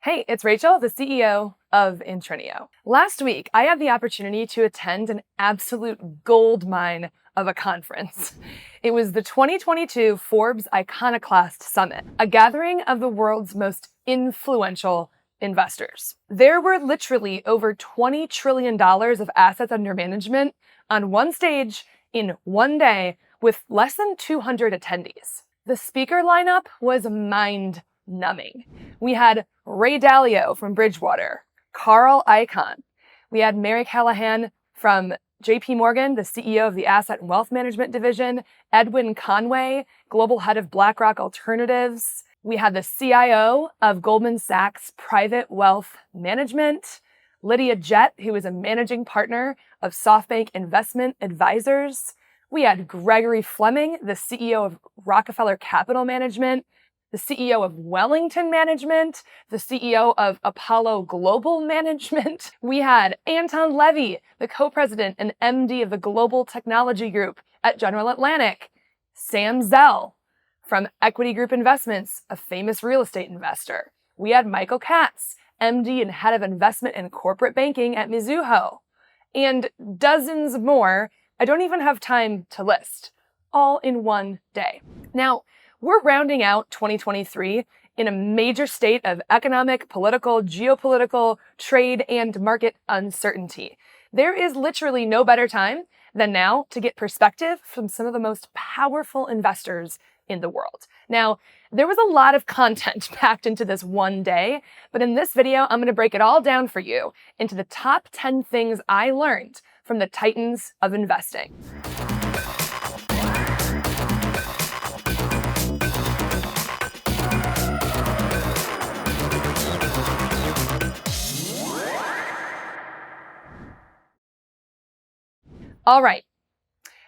Hey, it's Rachel, the CEO of Intrinio. Last week, I had the opportunity to attend an absolute goldmine of a conference. It was the 2022 Forbes Iconoclast Summit, a gathering of the world's most influential investors. There were literally over $20 trillion of assets under management on one stage in one day with less than 200 attendees. The speaker lineup was mind-numbing. We had Ray Dalio from Bridgewater, Carl Icahn. We had Mary Callahan from JP Morgan, the CEO of the Asset and Wealth Management Division, Edwin Conway, Global Head of BlackRock Alternatives. We had the CIO of Goldman Sachs Private Wealth Management, Lydia Jett, who is a managing partner of SoftBank Investment Advisors. We had Gregory Fleming, the CEO of Rockefeller Capital Management, the CEO of Wellington Management, the CEO of Apollo Global Management. We had Anton Levy, the co-president and MD of the Global Technology Group at General Atlantic, Sam Zell from Equity Group Investments, a famous real estate investor. We had Michael Katz, MD and head of investment and corporate banking at Mizuho, and dozens more I don't even have time to list, all in one day. Now, we're rounding out 2023 in a major state of economic, political, geopolitical, trade, and market uncertainty. There is literally no better time than now to get perspective from some of the most powerful investors in the world. Now, there was a lot of content packed into this one day, but in this video, I'm going to break it all down for you into the top 10 things I learned from the titans of investing. All right,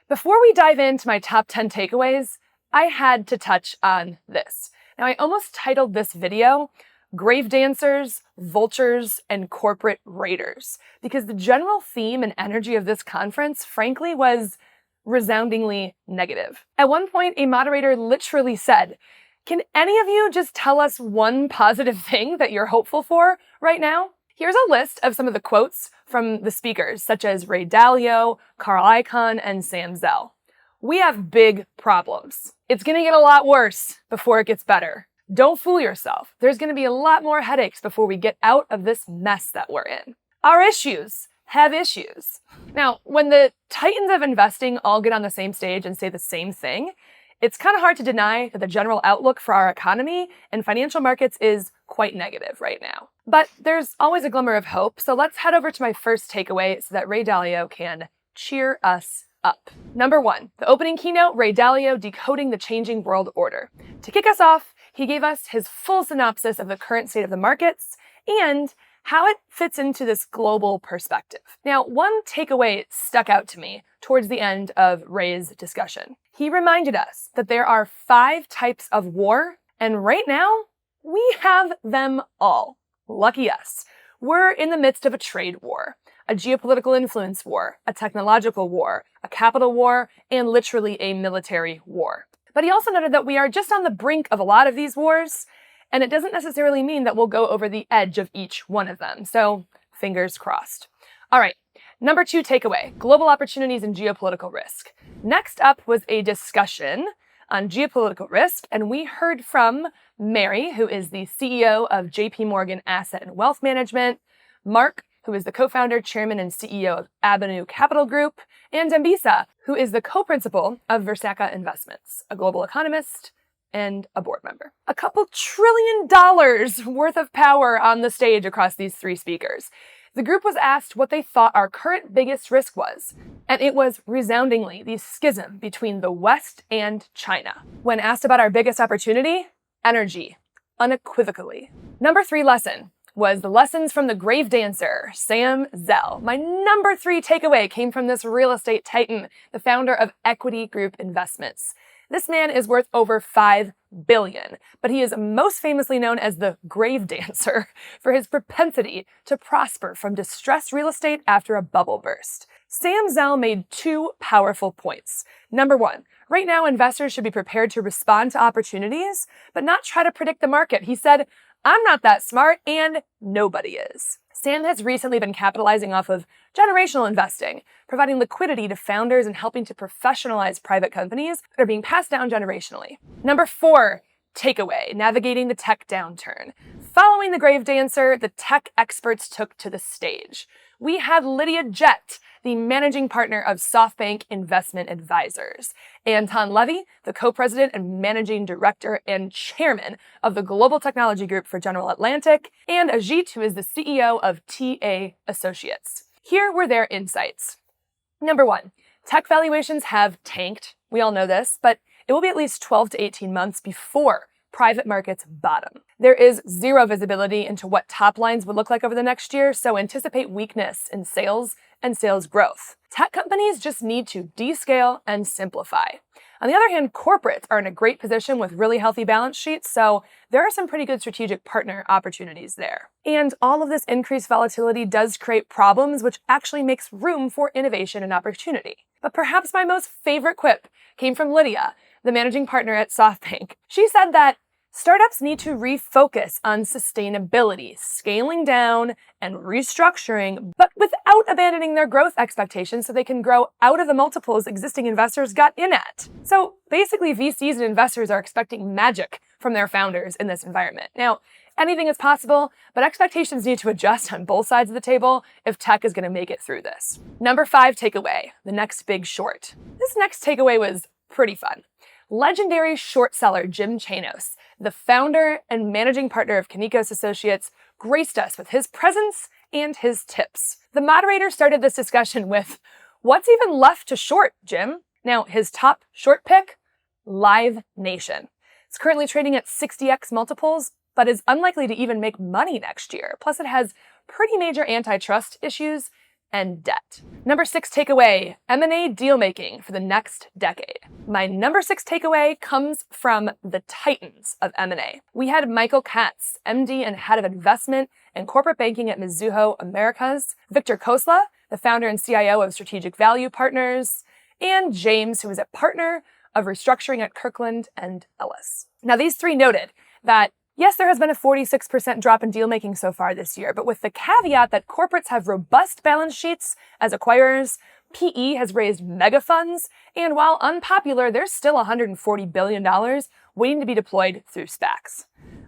before we dive into my top 10 takeaways, I had to touch on this. Now, I almost titled this video, Grave Dancers, Vultures, and Corporate Raiders, because the general theme and energy of this conference, frankly, was resoundingly negative. At one point, a moderator literally said, "Can any of you just tell us one positive thing that you're hopeful for right now?" Here's a list of some of the quotes from the speakers, such as Ray Dalio, Carl Icahn, and Sam Zell. "We have big problems. It's going to get a lot worse before it gets better. Don't fool yourself. There's going to be a lot more headaches before we get out of this mess that we're in. Our issues have issues." Now, when the titans of investing all get on the same stage and say the same thing, it's kind of hard to deny that the general outlook for our economy and financial markets is quite negative right now. But there's always a glimmer of hope, so let's head over to my first takeaway so that Ray Dalio can cheer us up. Number 1, the opening keynote, Ray Dalio decoding the changing world order. To kick us off, he gave us his full synopsis of the current state of the markets and how it fits into this global perspective. Now, one takeaway stuck out to me towards the end of Ray's discussion. He reminded us that there are 5 types of war, and right now, we have them all. Lucky us. We're in the midst of a trade war, a geopolitical influence war, a technological war, a capital war, and literally a military war. But he also noted that we are just on the brink of a lot of these wars, and it doesn't necessarily mean that we'll go over the edge of each one of them. So, fingers crossed. All right, number 2 takeaway, global opportunities and geopolitical risk. Next up was a discussion on geopolitical risk, and we heard from Mary, who is the CEO of JP Morgan Asset and Wealth Management, Mark, who is the co-founder, chairman, and CEO of Avenue Capital Group, and Ambisa, who is the co-principal of Versaka Investments, a global economist and a board member. A couple $1 trillion worth of power on the stage across these 3 speakers. The group was asked what they thought our current biggest risk was, and it was resoundingly the schism between the West and China. When asked about our biggest opportunity, energy, unequivocally. Number 3 lesson was the lessons from the grave dancer, Sam Zell. My number 3 takeaway came from this real estate titan, the founder of Equity Group Investments. This man is worth over $5 billion, but he is most famously known as the grave dancer for his propensity to prosper from distressed real estate after a bubble burst. Sam Zell made 2 powerful points. Number 1, right now investors should be prepared to respond to opportunities, but not try to predict the market. He said, I'm not that smart, and nobody is. Sam has recently been capitalizing off of generational investing, providing liquidity to founders and helping to professionalize private companies that are being passed down generationally. Number 4, takeaway, navigating the tech downturn. Following the grave dancer, the tech experts took to the stage. We had Lydia Jett, the managing partner of SoftBank Investment Advisors, Anton Levy, the co-president and managing director and chairman of the Global Technology Group for General Atlantic, and Ajit, who is the CEO of TA Associates. Here were their insights. Number 1, tech valuations have tanked. We all know this, but it will be at least 12 to 18 months before private markets bottom. There is zero visibility into what top lines would look like over the next year, so anticipate weakness in sales and sales growth. Tech companies just need to descale and simplify. On the other hand, corporates are in a great position with really healthy balance sheets, so there are some pretty good strategic partner opportunities there. And all of this increased volatility does create problems, which actually makes room for innovation and opportunity. But perhaps my most favorite quip came from Lydia, the managing partner at SoftBank. She said that startups need to refocus on sustainability, scaling down and restructuring, but without abandoning their growth expectations so they can grow out of the multiples existing investors got in at. So basically, VCs and investors are expecting magic from their founders in this environment. Now, anything is possible, but expectations need to adjust on both sides of the table if tech is going to make it through this. Number 5 takeaway, the next big short. This next takeaway was pretty fun. Legendary short seller Jim Chanos, the founder and managing partner of Kinekos Associates, graced us with his presence and his tips. The moderator started this discussion with, "What's even left to short, Jim?" Now, his top short pick, Live Nation. It's currently trading at 60x multiples, but is unlikely to even make money next year. Plus, it has pretty major antitrust issues and debt. Number 6 takeaway, M&A deal making for the next decade. My number 6 takeaway comes from the titans of M&A. We had Michael Katz, MD and head of investment and corporate banking at Mizuho Americas, Victor Kosla, the founder and CIO of Strategic Value Partners, and James, who is a partner of restructuring at Kirkland and Ellis. Now, these 3 noted that yes, there has been a 46% drop in deal making so far this year, but with the caveat that corporates have robust balance sheets as acquirers, PE has raised mega funds, and while unpopular, there's still $140 billion waiting to be deployed through SPACs.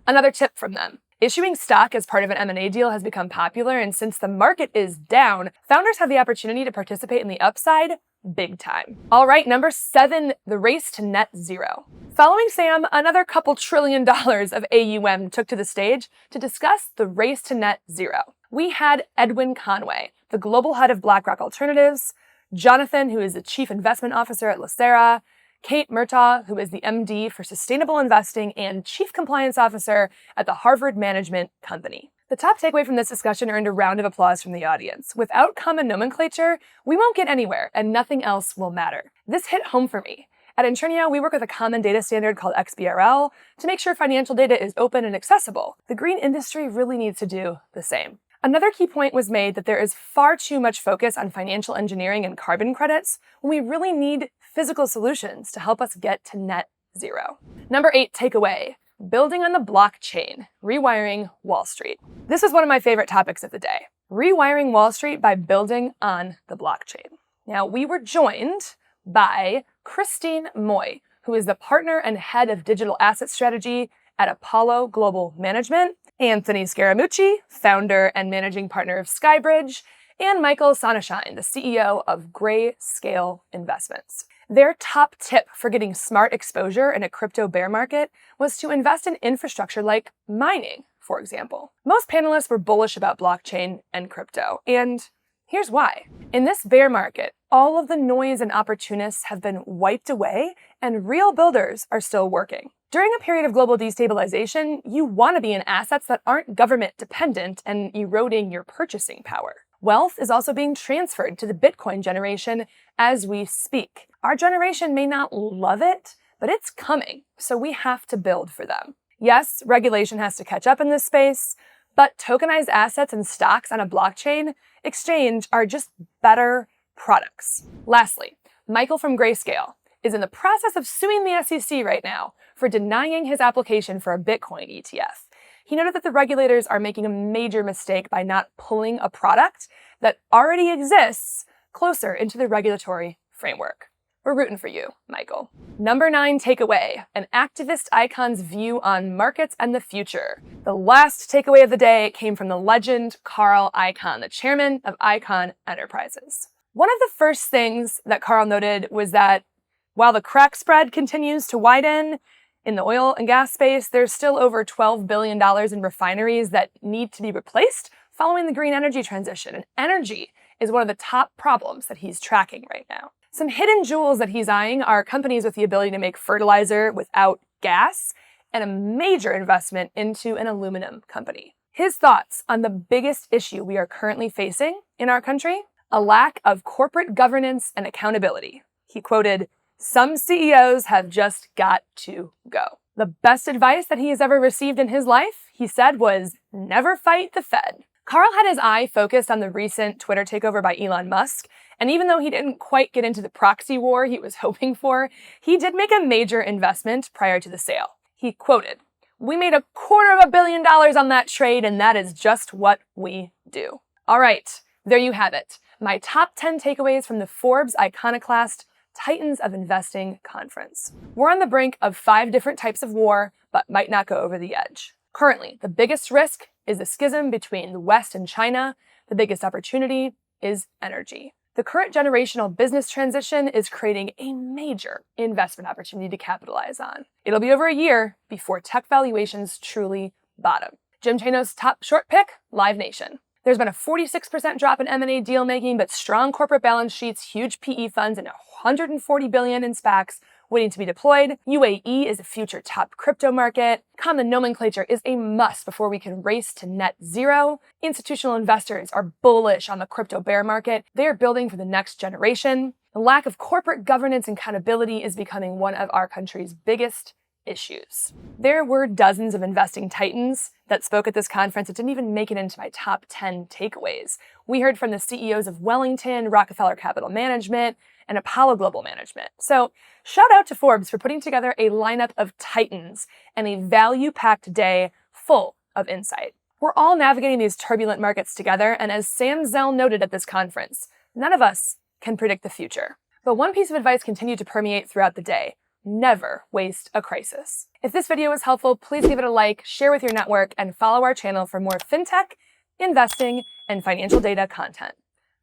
Another tip from them. Issuing stock as part of an M&A deal has become popular, and since the market is down, founders have the opportunity to participate in the upside big time. All right, number 7, the race to net zero. Following Sam, another couple $1 trillion of AUM took to the stage to discuss the race to net zero. We had Edwin Conway, the global head of BlackRock Alternatives, Jonathan, who is the chief investment officer at Lacera, Kate Murtaugh, who is the MD for Sustainable Investing and Chief Compliance Officer at the Harvard Management Company. The top takeaway from this discussion earned a round of applause from the audience. Without common nomenclature, we won't get anywhere and nothing else will matter. This hit home for me. At Intrinio, we work with a common data standard called XBRL to make sure financial data is open and accessible. The green industry really needs to do the same. Another key point was made that there is far too much focus on financial engineering and carbon credits when we really need physical solutions to help us get to net zero. Number 8 takeaway, building on the blockchain, rewiring Wall Street. This is one of my favorite topics of the day. Rewiring Wall Street by building on the blockchain. Now, we were joined by Christine Moy, who is the partner and head of digital asset strategy at Apollo Global Management, Anthony Scaramucci, founder and managing partner of Skybridge, and Michael Sonneschein, the CEO of Grayscale Investments. Their top tip for getting smart exposure in a crypto bear market was to invest in infrastructure like mining, for example. Most panelists were bullish about blockchain and crypto, and here's why. In this bear market, all of the noise and opportunists have been wiped away, and real builders are still working. During a period of global destabilization, you want to be in assets that aren't government dependent and eroding your purchasing power. Wealth is also being transferred to the Bitcoin generation as we speak. Our generation may not love it, but it's coming, so we have to build for them. Yes, regulation has to catch up in this space, but tokenized assets and stocks on a blockchain exchange are just better products. Lastly, Michael from Grayscale is in the process of suing the SEC right now for denying his application for a Bitcoin ETF. He noted that the regulators are making a major mistake by not pulling a product that already exists closer into the regulatory framework. We're rooting for you, Michael. Number 9 takeaway, an activist Icahn's view on markets and the future. The last takeaway of the day came from the legend Carl Icahn, the chairman of Icahn Enterprises. One of the first things that Carl noted was that while the crack spread continues to widen in the oil and gas space, there's still over $12 billion in refineries that need to be replaced following the green energy transition. And energy is one of the top problems that he's tracking right now. Some hidden jewels that he's eyeing are companies with the ability to make fertilizer without gas and a major investment into an aluminum company. His thoughts on the biggest issue we are currently facing in our country: a lack of corporate governance and accountability. He quoted, "Some CEOs have just got to go." The best advice that he has ever received in his life, he said, was never fight the Fed. Carl had his eye focused on the recent Twitter takeover by Elon Musk, and even though he didn't quite get into the proxy war he was hoping for, he did make a major investment prior to the sale. He quoted, "We made $250 million on that trade, and that is just what we do." All right, there you have it. My top 10 takeaways from the Forbes Iconoclast Titans of Investing conference. We're on the brink of 5 different types of war, but might not go over the edge. Currently, the biggest risk is the schism between the West and China. The biggest opportunity is energy. The current generational business transition is creating a major investment opportunity to capitalize on. It'll be over a year before tech valuations truly bottom. Jim Chano's top short pick, Live Nation. There's been a 46% drop in M&A deal making, but strong corporate balance sheets, huge PE funds, and $140 billion in SPACs waiting to be deployed. UAE is a future top crypto market. Common nomenclature is a must before we can race to net zero. Institutional investors are bullish on the crypto bear market. They are building for the next generation. The lack of corporate governance and accountability is becoming one of our country's biggest issues. There were dozens of investing titans that spoke at this conference that didn't even make it into my top 10 takeaways. We heard from the CEOs of Wellington, Rockefeller Capital Management, and Apollo Global Management. So shout out to Forbes for putting together a lineup of titans and a value-packed day full of insight. We're all navigating these turbulent markets together, and as Sam Zell noted at this conference, none of us can predict the future. But one piece of advice continued to permeate throughout the day: never waste a crisis. If this video was helpful, please give it a like, share with your network, and follow our channel for more fintech, investing, and financial data content.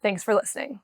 Thanks for listening.